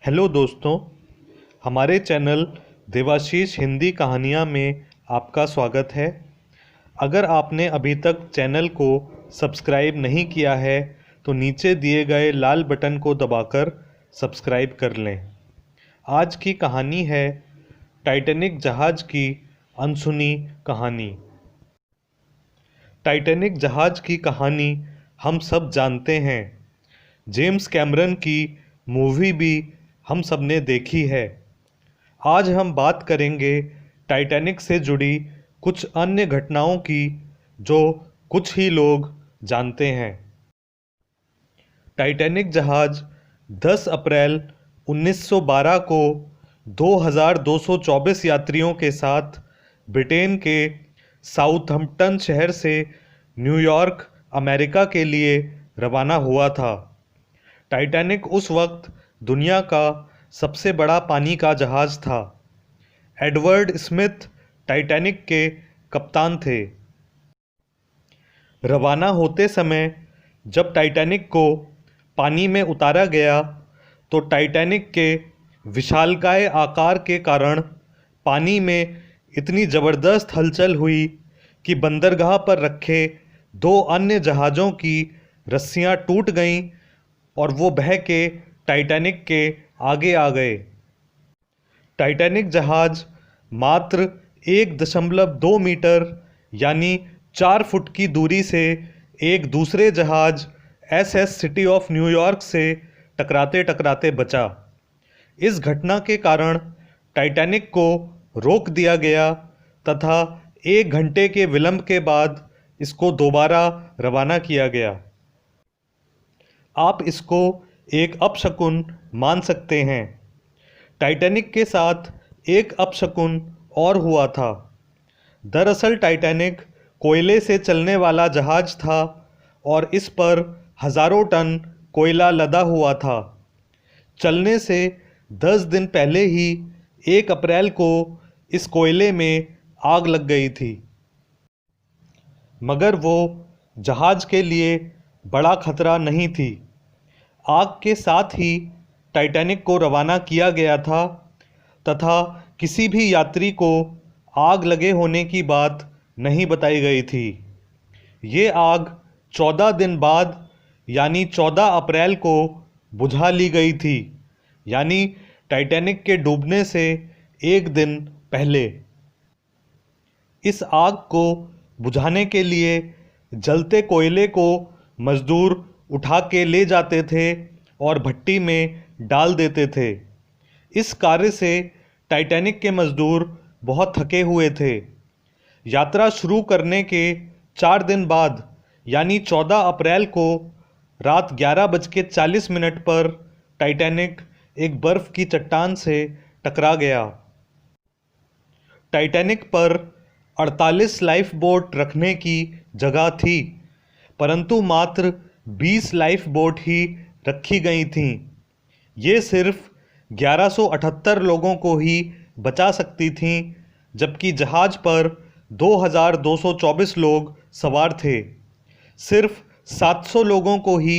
Hello दोस्तों, हमारे channel Debashish Hindi कहानियाँ में आपका स्वागत है। अगर आपने अभी तक चैनल को सब्सक्राइब नहीं किया है तो नीचे दिए गए लाल बटन को दबाकर सब्सक्राइब कर लें। आज की कहानी है टाइटैनिक जहाज़ की अनसुनी कहानी। टाइटैनिक जहाज़ की कहानी हम सब जानते हैं। जेम्स कैमरन की मूवी भी हम सब ने देखी है। आज हम बात करेंगे टाइटैनिक से जुड़ी कुछ अन्य घटनाओं की जो कुछ ही लोग जानते हैं। टाइटैनिक जहाज़ 10 अप्रैल 1912 को 2224 यात्रियों के साथ ब्रिटेन के साउथहम्पटन शहर से न्यूयॉर्क, अमेरिका के लिए रवाना हुआ था। टाइटैनिक उस वक्त दुनिया का सबसे बड़ा पानी का जहाज़ था। एडवर्ड स्मिथ टाइटैनिक के कप्तान थे। रवाना होते समय जब टाइटैनिक को पानी में उतारा गया तो टाइटैनिक के विशालकाय आकार के कारण पानी में इतनी ज़बरदस्त हलचल हुई कि बंदरगाह पर रखे 2 अन्य जहाज़ों की रस्सियां टूट गईं और वो बह के टाइटैनिक के आगे आ गए। टाइटैनिक जहाज़ मात्र 1.2 मीटर यानी 4 फुट की दूरी से एक दूसरे जहाज़ एसएस सिटी ऑफ न्यूयॉर्क से टकराते टकराते बचा। इस घटना के कारण टाइटैनिक को रोक दिया गया तथा 1 घंटे के विलंब के बाद इसको दोबारा रवाना किया गया। आप इसको एक अपशकुन मान सकते हैं। टाइटैनिक के साथ एक अपशकुन और हुआ था। दरअसल टाइटैनिक कोयले से चलने वाला जहाज़ था और इस पर हज़ारों टन कोयला लदा हुआ था। चलने से 10 दिन पहले ही 1 अप्रैल को इस कोयले में आग लग गई थी। मगर वो जहाज़ के लिए बड़ा खतरा नहीं थी। आग के साथ ही टाइटैनिक को रवाना किया गया था तथा किसी भी यात्री को आग लगे होने की बात नहीं बताई गई थी। ये आग 14 दिन बाद यानी 14 अप्रैल को बुझा ली गई थी, यानी टाइटैनिक के डूबने से 1 दिन पहले। इस आग को बुझाने के लिए जलते कोयले को मजदूर उठा के ले जाते थे और भट्टी में डाल देते थे। इस कार्य से टाइटैनिक के मजदूर बहुत थके हुए थे। यात्रा शुरू करने के 4 दिन बाद यानी 14 अप्रैल को रात 11:40 पर टाइटैनिक एक बर्फ़ की चट्टान से टकरा गया। टाइटैनिक पर 48 लाइफ बोट रखने की जगह थी, परंतु मात्र 20 लाइफ बोट ही रखी गई थीं। ये सिर्फ 1178 लोगों को ही बचा सकती थीं, जबकि जहाज़ पर 2224 लोग सवार थे। सिर्फ 700 लोगों को ही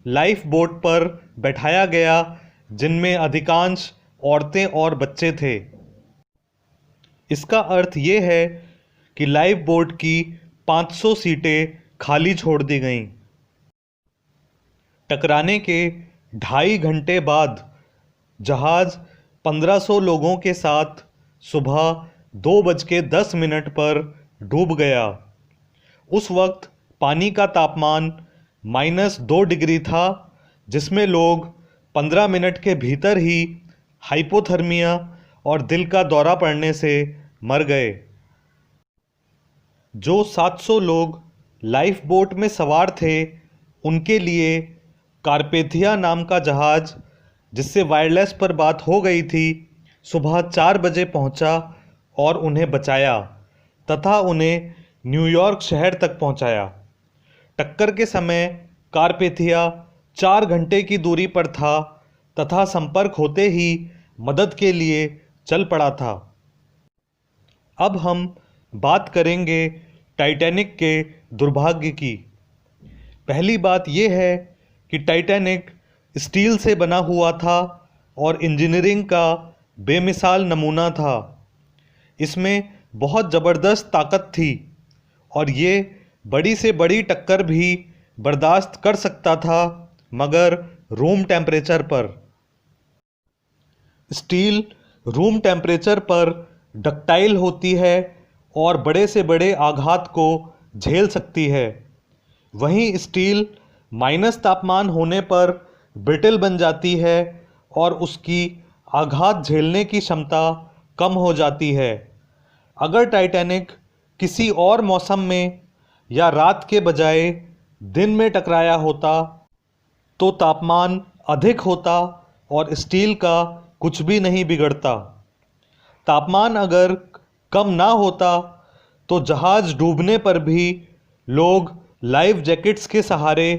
लाइफ बोट पर बैठाया गया, जिनमें अधिकांश औरतें और बच्चे थे। इसका अर्थ ये है कि लाइफ बोट की 500 सीटें खाली छोड़ दी गईं। टकराने के 2.5 घंटे बाद जहाज़ 1500 लोगों के साथ सुबह 2:10 पर डूब गया। उस वक्त पानी का तापमान -2 डिग्री था, जिसमें लोग 15 मिनट के भीतर ही हाइपोथर्मिया और दिल का दौरा पड़ने से मर गए। जो 700 लोग लाइफ बोट में सवार थे, उनके लिए कारपेथिया नाम का जहाज़, जिससे वायरलेस पर बात हो गई थी, सुबह 4 बजे पहुंचा और उन्हें बचाया तथा उन्हें न्यूयॉर्क शहर तक पहुंचाया। टक्कर के समय कारपेथिया 4 घंटे की दूरी पर था तथा संपर्क होते ही मदद के लिए चल पड़ा था। अब हम बात करेंगे टाइटैनिक के दुर्भाग्य की। पहली बात यह है कि टाइटैनिक स्टील से बना हुआ था और इंजीनियरिंग का बेमिसाल नमूना था। इसमें बहुत ज़बरदस्त ताकत थी और ये बड़ी से बड़ी टक्कर भी बर्दाश्त कर सकता था, मगर रूम टेम्परेचर पर। स्टील रूम टेम्परेचर पर डक्टाइल होती है और बड़े से बड़े आघात को झेल सकती है। वहीं स्टील माइनस तापमान होने पर ब्रिटल बन जाती है और उसकी आघात झेलने की क्षमता कम हो जाती है। अगर टाइटैनिक किसी और मौसम में या रात के बजाय दिन में टकराया होता तो तापमान अधिक होता और स्टील का कुछ भी नहीं बिगड़ता। तापमान अगर कम ना होता तो जहाज़ डूबने पर भी लोग लाइफ जैकेट्स के सहारे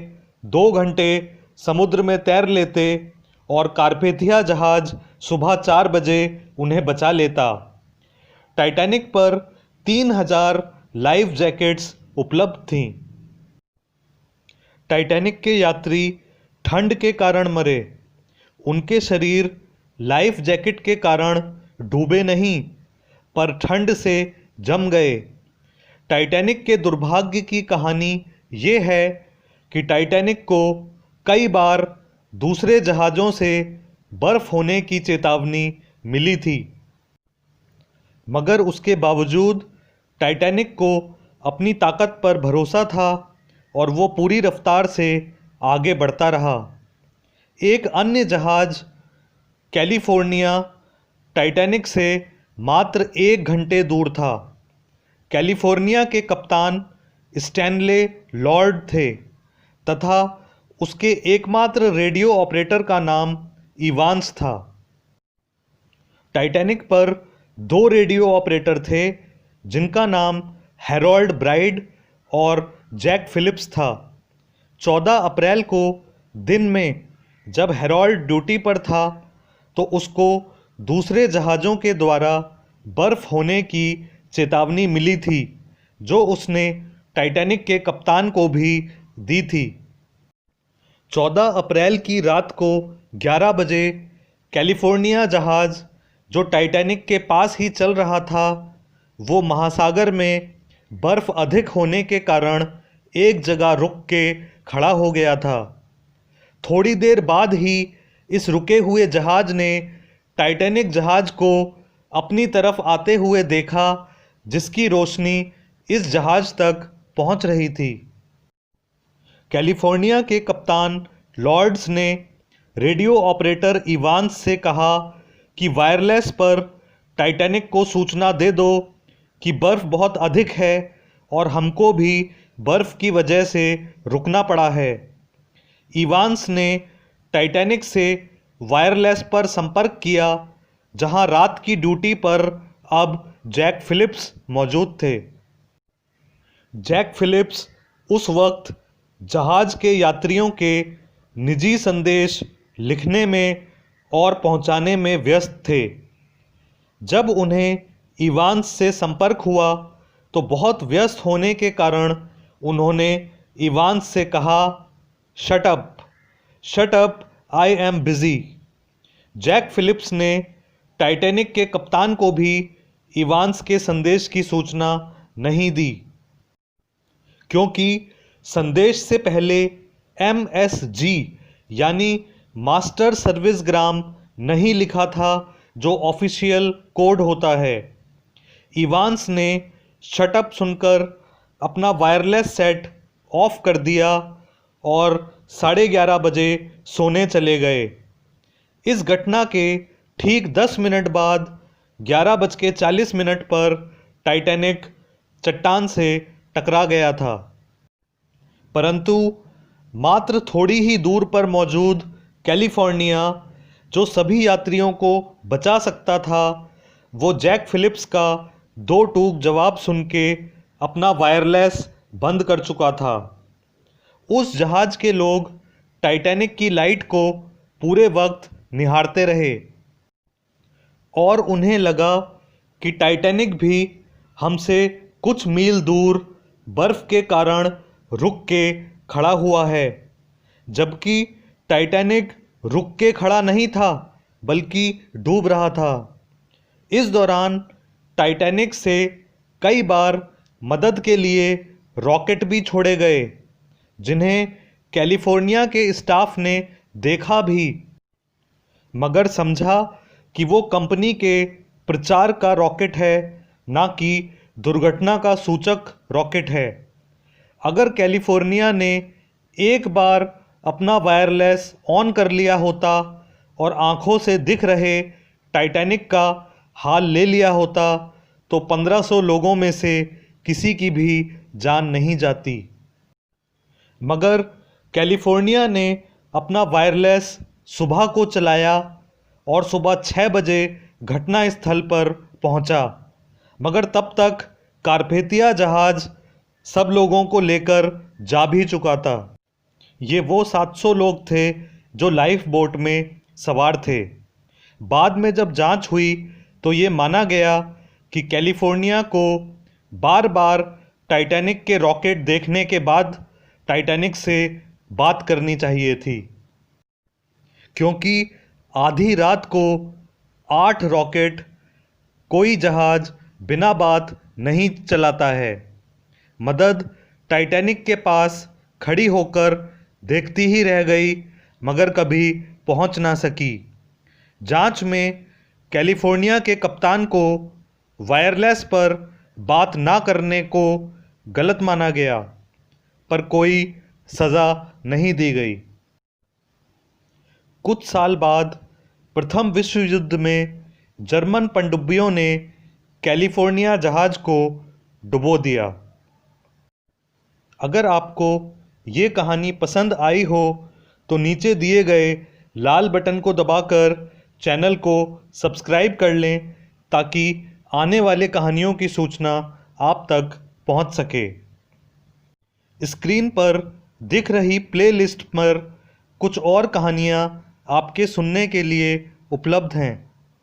2 घंटे समुद्र में तैर लेते और कारपेथिया जहाज़ सुबह 4 बजे उन्हें बचा लेता। टाइटैनिक पर 3000 लाइफ जैकेट्स उपलब्ध थीं। टाइटैनिक के यात्री ठंड के कारण मरे। उनके शरीर लाइफ जैकेट के कारण डूबे नहीं, पर ठंड से जम गए। टाइटैनिक के दुर्भाग्य की कहानी ये है कि टाइटैनिक को कई बार दूसरे जहाज़ों से बर्फ़ होने की चेतावनी मिली थी, मगर उसके बावजूद टाइटैनिक को अपनी ताकत पर भरोसा था और वो पूरी रफ्तार से आगे बढ़ता रहा। एक अन्य जहाज़ कैलिफोर्निया टाइटैनिक से मात्र 1 घंटे दूर था। कैलिफोर्निया के कप्तान स्टैनले लॉर्ड थे तथा उसके एकमात्र रेडियो ऑपरेटर का नाम इवांस था। टाइटैनिक पर 2 रेडियो ऑपरेटर थे जिनका नाम हैरोल्ड ब्राइड और जैक फिलिप्स था। 14 अप्रैल को दिन में जब हैरोल्ड ड्यूटी पर था तो उसको दूसरे जहाज़ों के द्वारा बर्फ़ होने की चेतावनी मिली थी, जो उसने टाइटैनिक के कप्तान को भी दी थी। 14 अप्रैल की रात को 11 बजे कैलिफोर्निया जहाज़ जो टाइटैनिक के पास ही चल रहा था, वो महासागर में बर्फ़ अधिक होने के कारण एक जगह रुक के खड़ा हो गया था। थोड़ी देर बाद ही इस रुके हुए जहाज़ ने टाइटैनिक जहाज़ को अपनी तरफ आते हुए देखा, जिसकी रोशनी इस जहाज़ तक पहुंच रही थी। कैलिफोर्निया के कप्तान लॉर्ड्स ने रेडियो ऑपरेटर इवांस से कहा कि वायरलेस पर टाइटैनिक को सूचना दे दो कि बर्फ़ बहुत अधिक है और हमको भी बर्फ़ की वजह से रुकना पड़ा है। इवांस ने टाइटैनिक से वायरलेस पर संपर्क किया, जहां रात की ड्यूटी पर अब जैक फिलिप्स मौजूद थे। जैक फिलिप्स उस वक्त जहाज़ के यात्रियों के निजी संदेश लिखने में और पहुंचाने में व्यस्त थे। जब उन्हें इवांस से संपर्क हुआ तो बहुत व्यस्त होने के कारण उन्होंने इवांस से कहा, shut up, I am busy. Jack Phillips ने टाइटैनिक के कप्तान को भी इवांस के संदेश की सूचना नहीं दी, क्योंकि संदेश से पहले MSG यानी मास्टर सर्विस ग्राम नहीं लिखा था, जो ऑफिशियल कोड होता है। इवांस ने शटअप सुनकर अपना वायरलेस सेट ऑफ कर दिया और 11:30 बजे सोने चले गए। इस घटना के ठीक 10 मिनट बाद 11:40 पर टाइटैनिक चट्टान से टकरा गया था, परंतु मात्र थोड़ी ही दूर पर मौजूद कैलिफोर्निया, जो सभी यात्रियों को बचा सकता था, वो जैक फिलिप्स का 2 टूक जवाब सुन के अपना वायरलेस बंद कर चुका था। उस जहाज़ के लोग टाइटैनिक की लाइट को पूरे वक्त निहारते रहे और उन्हें लगा कि टाइटैनिक भी हमसे कुछ मील दूर बर्फ़ के कारण रुक के खड़ा हुआ है, जबकि टाइटैनिक रुक के खड़ा नहीं था, बल्कि डूब रहा था। इस दौरान टाइटैनिक से कई बार मदद के लिए रॉकेट भी छोड़े गए, जिन्हें कैलिफोर्निया के स्टाफ ने देखा भी, मगर समझा कि वो कंपनी के प्रचार का रॉकेट है, ना कि दुर्घटना का सूचक रॉकेट है। अगर कैलिफोर्निया ने एक बार अपना वायरलेस ऑन कर लिया होता और आंखों से दिख रहे टाइटैनिक का हाल ले लिया होता, तो 1500 लोगों में से किसी की भी जान नहीं जाती। मगर कैलिफोर्निया ने अपना वायरलेस सुबह को चलाया और सुबह 6 बजे घटना स्थल पर पहुंचा, मगर तब तक कारपेथिया जहाज सब लोगों को लेकर जा भी चुका था। ये वो 700 लोग थे जो लाइफ बोट में सवार थे। बाद में जब जांच हुई तो ये माना गया कि कैलिफोर्निया को बार बार टाइटैनिक के रॉकेट देखने के बाद टाइटैनिक से बात करनी चाहिए थी, क्योंकि आधी रात को 8 रॉकेट कोई जहाज बिना बात नहीं चलाता है। मदद टाइटैनिक के पास खड़ी होकर देखती ही रह गई, मगर कभी पहुंच ना सकी। जांच में कैलिफोर्निया के कप्तान को वायरलेस पर बात ना करने को गलत माना गया, पर कोई सज़ा नहीं दी गई। कुछ साल बाद प्रथम विश्व युद्ध में जर्मन पनडुब्बियों ने कैलिफोर्निया जहाज को डुबो दिया। अगर आपको ये कहानी पसंद आई हो तो नीचे दिए गए लाल बटन को दबाकर चैनल को सब्सक्राइब कर लें, ताकि आने वाले कहानियों की सूचना आप तक पहुंच सके। स्क्रीन पर दिख रही प्लेलिस्ट पर कुछ और कहानियाँ आपके सुनने के लिए उपलब्ध हैं।